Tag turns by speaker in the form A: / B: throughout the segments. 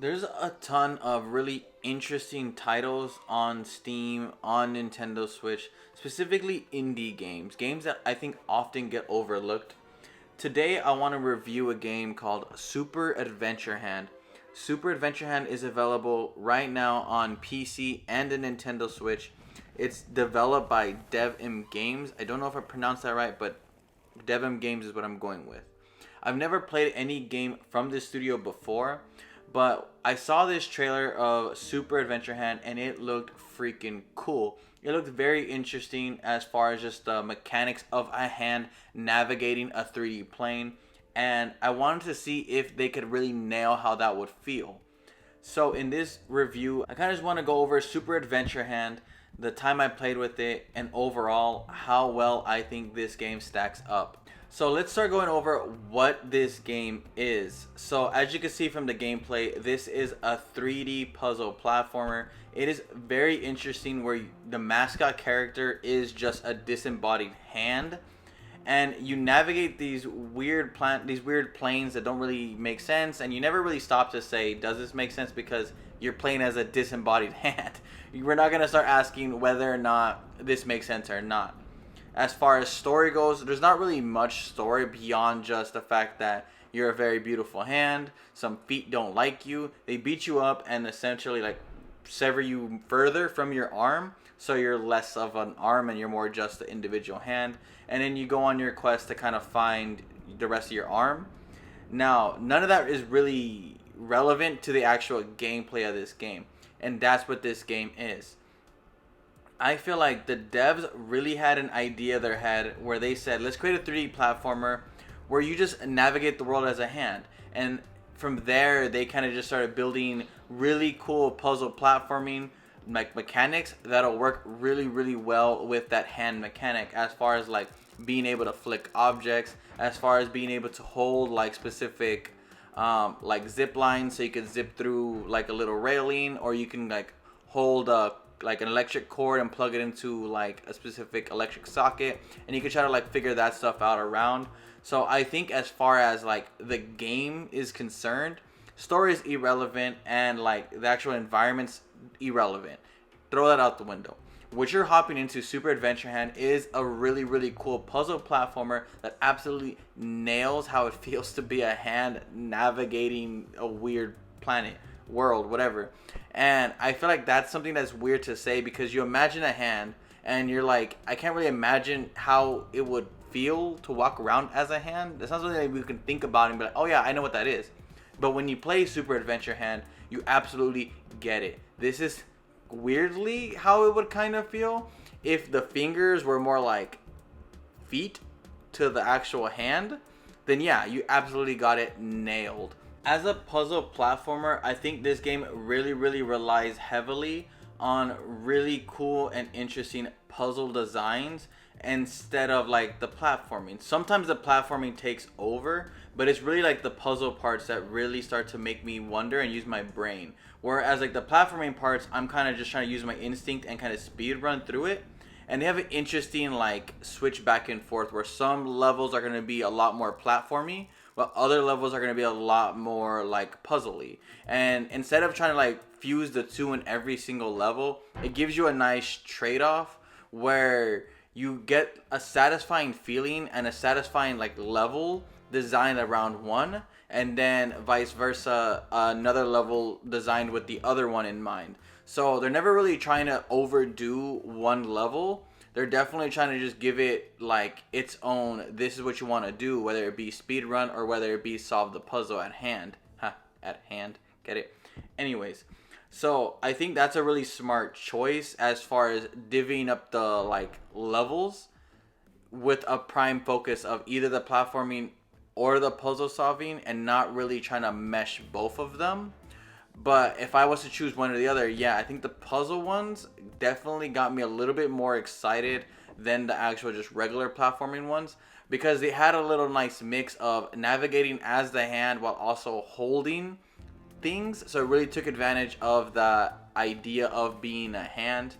A: There's a ton of really interesting titles on Steam, on Nintendo Switch, specifically indie games, games that I think often get overlooked. Today, I want to review a game called Super Adventure Hand. Super Adventure Hand is available right now on PC and the Nintendo Switch. It's developed by DevM Games. I don't know if I pronounced that right, but DevM Games is what I'm going with. I've never played any game from this studio before, but I saw this trailer of Super Adventure Hand and it looked freaking cool. It looked very interesting as far as just the mechanics of a hand navigating a 3D plane, and I wanted to see if they could really nail how that would feel. So in this review, I kind of just want to go over Super Adventure Hand, the time I played with it, and overall how well I think this game stacks up. So let's start going over what this game is. So as you can see from the gameplay, this is a 3D puzzle platformer. It is very interesting where the mascot character is just a disembodied hand, and you navigate these weird planes that don't really make sense, and you never really stop to say, does this make sense, because you're playing as a disembodied hand. We're not going to start asking whether or not this makes sense or not. As far as story goes, there's not really much story beyond just the fact that you're a very beautiful hand, some feet don't like you, they beat you up and essentially like sever you further from your arm, so you're less of an arm and you're more just an individual hand, and then you go on your quest to kind of find the rest of your arm. Now, none of that is really relevant to the actual gameplay of this game, and that's what this game is. I feel like the devs really had an idea in their head where they said, let's create a 3D platformer where you just navigate the world as a hand. And from there, they kind of just started building really cool puzzle platforming like mechanics that'll work really, really well with that hand mechanic, as far as like being able to flick objects, as far as being able to hold like specific like zip lines, so you can zip through like a little railing, or you can like hold a like an electric cord and plug it into like a specific electric socket, and you can try to like figure that stuff out around. So I think as far as like the game is concerned, story is irrelevant and like the actual environment's irrelevant. Throw that out the window. What you're hopping into, Super Adventure Hand, is a really, really cool puzzle platformer that absolutely nails how it feels to be a hand navigating a weird planet, world, whatever. And I feel like that's something that's weird to say, because you imagine a hand and you're like, I can't really imagine how it would feel to walk around as a hand. That's not something that we can think about and be like, oh yeah, I know what that is. But when you play Super Adventure Hand, you absolutely get it. This is weirdly how it would kind of feel if the fingers were more like feet to the actual hand. Then yeah, you absolutely got it nailed. As a puzzle platformer, I think this game really, really relies heavily on really cool and interesting puzzle designs instead of like the platforming. Sometimes the platforming takes over, but it's really like the puzzle parts that really start to make me wonder and use my brain. Whereas like the platforming parts, I'm kind of just trying to use my instinct and kind of speed run through it. And they have an interesting like switch back and forth, where some levels are going to be a lot more platformy, but other levels are going to be a lot more like puzzly. And instead of trying to like fuse the two in every single level, it gives you a nice trade-off where you get a satisfying feeling and a satisfying like level designed around one, and then vice versa, another level designed with the other one in mind. So they're never really trying to overdo one level. They're definitely trying to just give it like its own, this is what you want to do, whether it be speed run or whether it be solve the puzzle at hand. At hand. Get it? Anyways, so I think that's a really smart choice as far as divvying up the like levels with a prime focus of either the platforming or the puzzle solving, and not really trying to mesh both of them. But if I was to choose one or the other, yeah, I think the puzzle ones definitely got me a little bit more excited than the actual just regular platforming ones, because they had a little nice mix of navigating as the hand while also holding things. So it really took advantage of the idea of being a hand.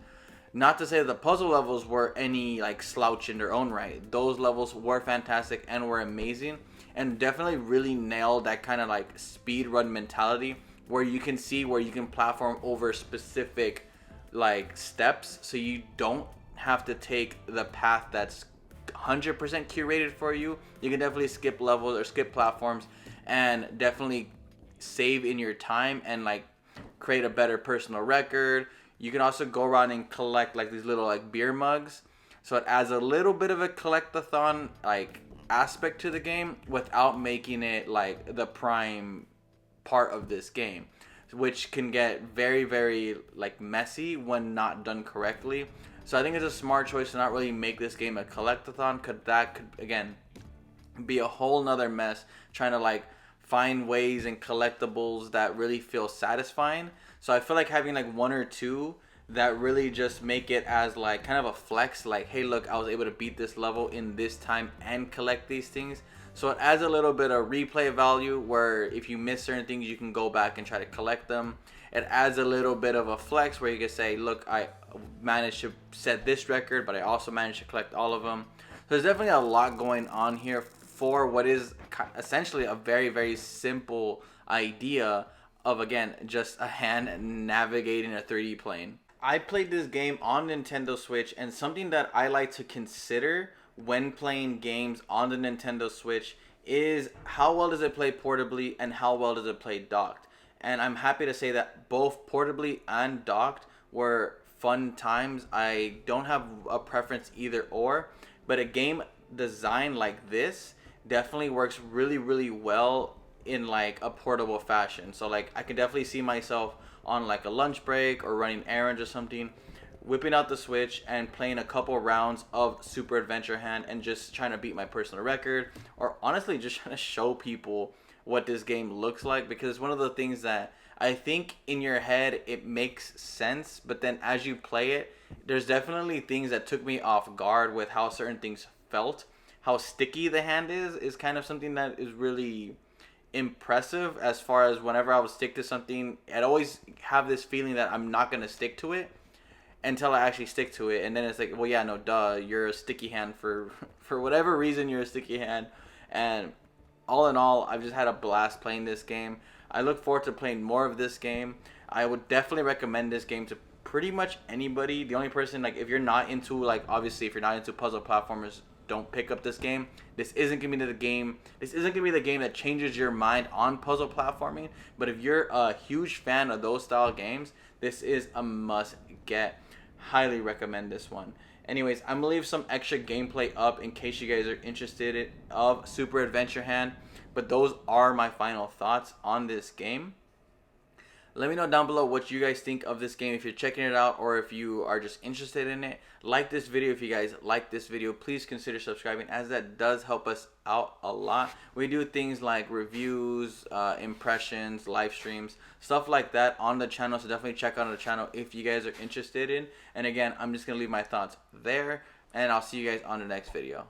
A: Not to say that the puzzle levels were any like slouch in their own right. Those levels were fantastic and were amazing, and definitely really nailed that kind of like speed run mentality where you can see where you can platform over specific like steps, so you don't have to take the path that's 100% curated for you. You can definitely skip levels or skip platforms and definitely save in your time and like create a better personal record. You can also go around and collect like these little like beer mugs, so it adds a little bit of a collectathon like aspect to the game without making it like the prime part of this game, which can get very, very like messy when not done correctly. So I think it's a smart choice to not really make this game a collectathon, because that could again be a whole nother mess trying to like find ways and collectibles that really feel satisfying. So I feel like having like one or two that really just make it as like kind of a flex, like, hey look, I was able to beat this level in this time and collect these things. So it adds a little bit of replay value where if you miss certain things you can go back and try to collect them. It adds a little bit of a flex where you can say, look, I managed to set this record, but I also managed to collect all of them. So there's definitely a lot going on here for what is essentially a very, very simple idea of, again, just a hand navigating a 3D plane. I played this game on Nintendo Switch, and something that I like to consider when playing games on the Nintendo Switch is how well does it play portably and how well does it play docked. And I'm happy to say that both portably and docked were fun times. I don't have a preference either or, but a game designed like this definitely works really, really well in like a portable fashion. So like I can definitely see myself on like a lunch break or running errands or something, whipping out the Switch and playing a couple rounds of Super Adventure Hand and just trying to beat my personal record, or honestly just trying to show people what this game looks like, because it's one of the things that I think in your head it makes sense, but then as you play it, there's definitely things that took me off guard with how certain things felt. How sticky the hand is kind of something that is really impressive, as far as whenever I would stick to something, I'd always have this feeling that I'm not going to stick to it until I actually stick to it, and then it's like, well, yeah, no, duh, you're a sticky hand for for whatever reason, you're a sticky hand. And all in all, I've just had a blast playing this game. I look forward to playing more of this game. I would definitely recommend this game to pretty much anybody. The only person, like, if you're not into, like, obviously if you're not into puzzle platformers, don't pick up this game. This isn't gonna be the game. This isn't gonna be the game that changes your mind on puzzle platforming. But if you're a huge fan of those style games, this is a must get. Highly recommend this one. Anyways, I'm gonna leave some extra gameplay up in case you guys are interested of Super Adventure Hand. But those are my final thoughts on this game. Let me know down below what you guys think of this game, if you're checking it out or if you are just interested in it. Like this video if you guys like this video. Please consider subscribing, as that does help us out a lot. We do things like reviews, impressions, live streams, stuff like that on the channel. So definitely check out the channel if you guys are interested in. And again, I'm just going to leave my thoughts there, and I'll see you guys on the next video.